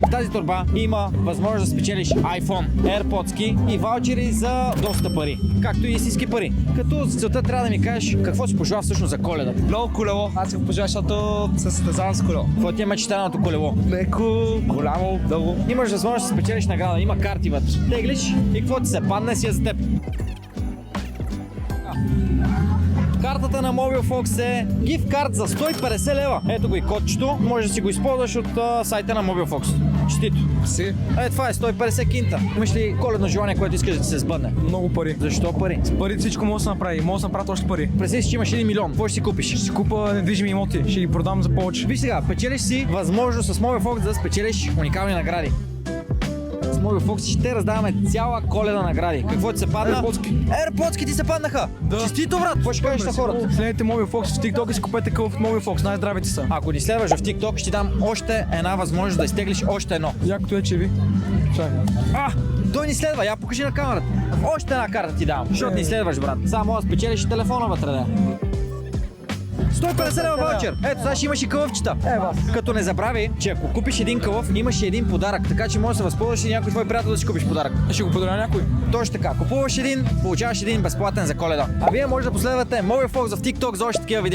В тази торба има възможност да спечелиш iPhone, AirPods и ваучери за доста пари, както и истински пари. Като за целта трябва да ми кажеш какво си пожелал всъщност за Коледа. Много колело. Аз си го пожелах, защото се състезавам с колело. Какво ти е мечтаното колело? Леко, голямо, дълго. Имаш възможност да спечелиш награда, има карти вътре. Теглиш и какво ти се падне си е за теб. Картата на Mobile Fox е gift card за 150 лева. Ето го и кодчето, може да си го използваш от сайта на Mobile Fox. Честито. Си. Това е 150 кинта. Имаш ли коледно желание, което искаш да ти се сбъдне? Много пари. Защо пари? С пари всичко може да се направи. Може да се направят още пари. Представи си, че имаш 1 милион. Какво ще си купиш? Ще си купа недвижими имоти. Ще ги продам за повече. Виж сега, печелиш си възможност с Mobile Fox да спечелиш уникални награди. С Mobile Fox ще раздаваме цяла Коледа награди. Какво ти се падна? AirPods ти се паднаха! Да. Честито, брат! Какво ще кажеш на хората? Следете Mobile Fox в TikTok и си купете къв от Mobile Fox. Най-здравите са. Ако ни следваш в TikTok, ще ти дам още една възможност да изтеглиш още едно. Якото е, че ви. Чакай. Той ни следва, я покажи на камерата. Още една карта ти давам, защото ни следваш, брат. Само да спечелиш и телефона вътре, да. 150 лева ваучер. Ето, сега ще имаш и кълъвчета. Като не забрави, че ако купиш един кълъв, имаш и един подарък, така че можеш да се възползваш и някой твой приятел да си купиш подарък. Ще го подаря някой. Точно така. Купуваш един, получаваш един безплатен за Коледа. А вие може да последвате Mobile Fox в TikTok за още такива видеа.